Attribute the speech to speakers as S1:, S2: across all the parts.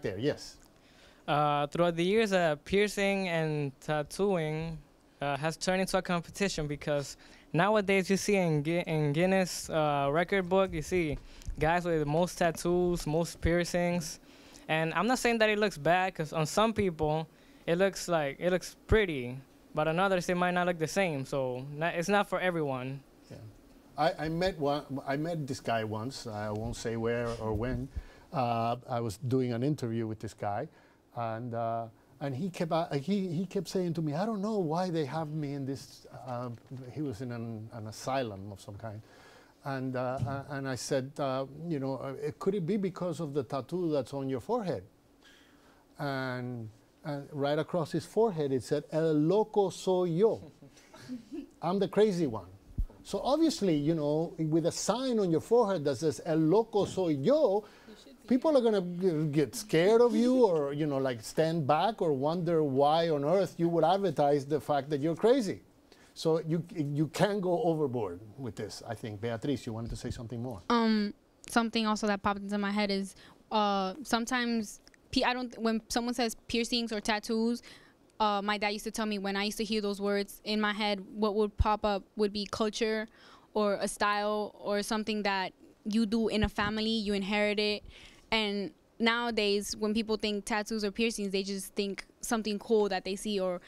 S1: there. Yes.
S2: Throughout the years, piercing and tattooing has turned into a competition because nowadays you see in Guinness record book, you see guys with the most tattoos, most piercings, and I'm not saying that it looks bad because on some people it looks pretty, but on others it might not look the same. So it's not for everyone.
S1: Yeah. I met this guy once. I won't say where or when. I was doing an interview with this guy, and he kept saying to me, "I don't know why they have me in this." He was in an asylum of some kind, and I said, could it be because of the tattoo that's on your forehead? And right across his forehead it said, "El loco soy yo." I'm the crazy one. So obviously, with a sign on your forehead that says "El loco soy yo," people are going to get scared of you, or like stand back or wonder why on earth you would advertise the fact that you're crazy. So you can go overboard with this, I think. Beatriz, you wanted to say something more?
S3: Something also that popped into my head is sometimes when someone says piercings or tattoos, my dad used to tell me when I used to hear those words in my head, what would pop up would be culture or a style or something that you do in a family, you inherit it. And nowadays, when people think tattoos or piercings, they just think something cool that they see or,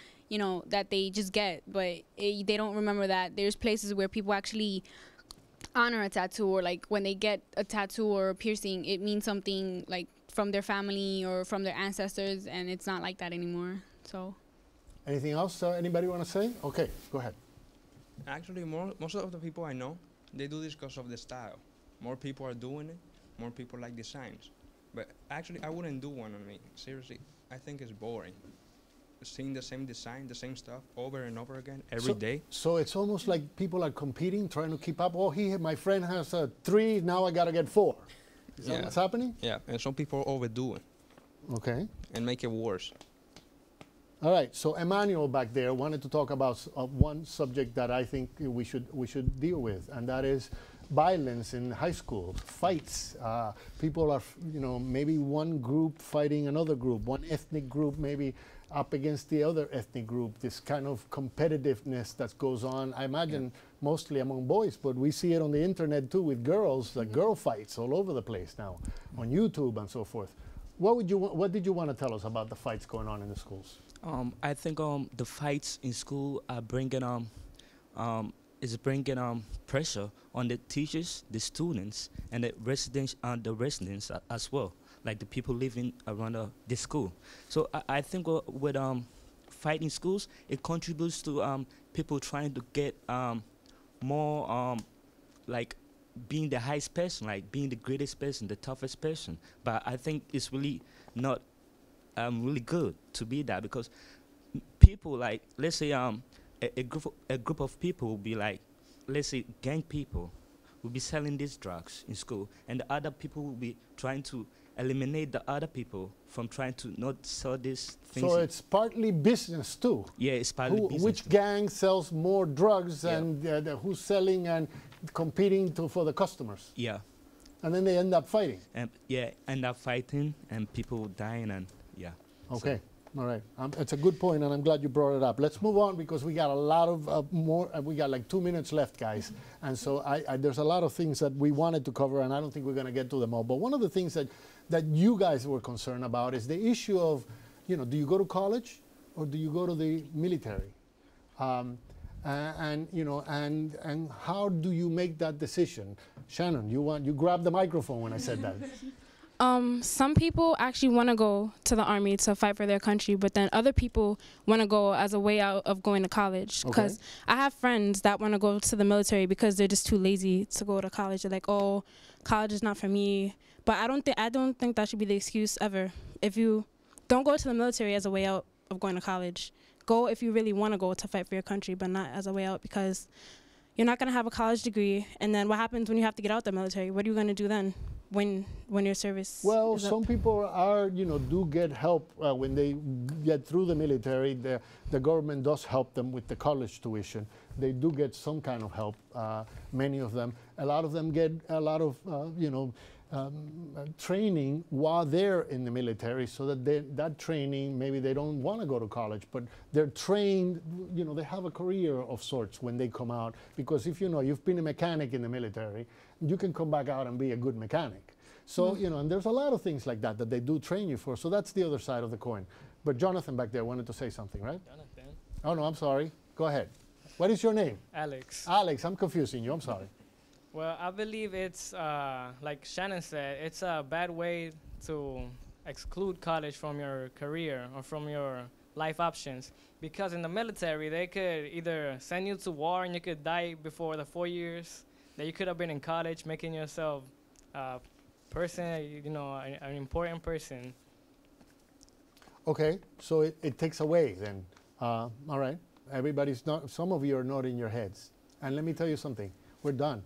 S3: that they just get. But they don't remember that there's places where people actually honor a tattoo, or like when they get a tattoo or a piercing, it means something like from their family or from their ancestors, and it's not like that anymore. So.
S1: Anything else anybody want to say? Okay, go ahead.
S4: Actually, most of the people I know, they do this because of the style. More people are doing it. More people like designs. But actually, I wouldn't do one on me. Seriously, I think it's boring. Seeing the same design, the same stuff over and over again every day.
S1: So it's almost like people are competing, trying to keep up. Oh, my friend has a 3, now I got to get 4. Is that what's happening?
S4: Yeah, and some people overdo it.
S1: Okay.
S4: And make it worse.
S1: All right, so Emmanuel back there wanted to talk about one subject that I think we should deal with, and that is violence in high school, fights. People are, maybe one group fighting another group, one ethnic group maybe up against the other ethnic group, this kind of competitiveness that goes on, I imagine, mostly among boys, but we see it on the internet too with girls, like girl fights all over the place now, on YouTube and so forth. What did you want to tell us about the fights going on in the schools?
S5: I think the fights in school are bringing pressure on the teachers, the students, and the residents as well, like the people living around the school. So I think with fighting schools, it contributes to people trying to get more like being the highest person, like being the greatest person, the toughest person. But I think it's really not really good to be that, because people, like, let's say a group of people will be like, let's say gang people will be selling these drugs in school, and the other people will be trying to eliminate the other people from trying to not sell these things.
S1: So it's partly business too.
S5: Yeah, it's partly business.
S1: Which gang sells more drugs, and who's selling and competing for the customers?
S5: Yeah.
S1: And then they end up fighting.
S5: And end up fighting, and people dying, and
S1: Okay. All right. It's a good point, and I'm glad you brought it up. Let's move on, because we got a lot of more. We got like 2 minutes left, guys. And so there's a lot of things that we wanted to cover, and I don't think we're going to get to them all. But one of the things that you guys were concerned about is the issue of, do you go to college or do you go to the military? And how do you make that decision? Shannon, you grabbed the microphone when I said that.
S6: Some people actually want to go to the army to fight for their country, but then other people want to go as a way out of going to college. Because I have friends that want to go to the military because they're just too lazy to go to college. They're like, oh, college is not for me. But I don't think that should be the excuse ever. If you don't go to the military as a way out of going to college, go if you really want to go to fight for your country, but not as a way out, because you're not going to have a college degree. And then what happens when you have to get out the military? What are you going to do then? When your service
S1: Well, some people are, do get help when they get through the military. The government does help them with the college tuition. They do get some kind of help, many of them. A lot of them get a lot of, training while they're in the military, so that that training, maybe they don't want to go to college, but they're trained, you know, they have a career of sorts when they come out. Because if you know, you've been a mechanic in the military, you can come back out and be a good mechanic. So, you know, and there's a lot of things like that that they do train you for. So that's the other side of the coin. But Jonathan back there wanted to say something, right?
S2: Jonathan.
S1: Oh, no, I'm sorry. Go ahead. What is your name?
S2: Alex.
S1: Alex, I'm confusing you. I'm sorry.
S2: Well, I believe it's, like Shannon said, it's a bad way to exclude college from your career or from your life options. Because in the military, they could either send you to war and you could die before the 4 years that you could have been in college, making yourself a person, you know, an important person.
S1: Okay, so it takes away then. All right. Everybody's not, some of you are not in your heads. And let me tell you something. We're done.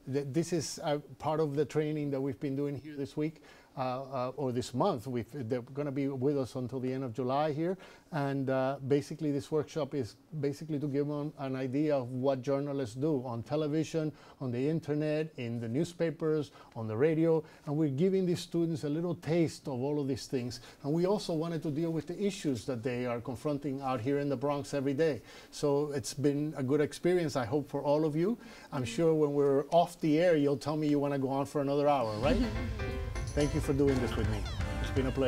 S1: This is part of the training that we've been doing here this week or this month. They're going to be with us until the end of July here. And basically this workshop is basically to give them an idea of what journalists do on television, on the internet, in the newspapers, on the radio. And we're giving these students a little taste of all of these things. And we also wanted to deal with the issues that they are confronting out here in the Bronx every day. So it's been a good experience, I hope, for all of you. I'm sure when we're off the air, you'll tell me you want to go on for another hour, right? Thank you for doing this with me. It's been a pleasure.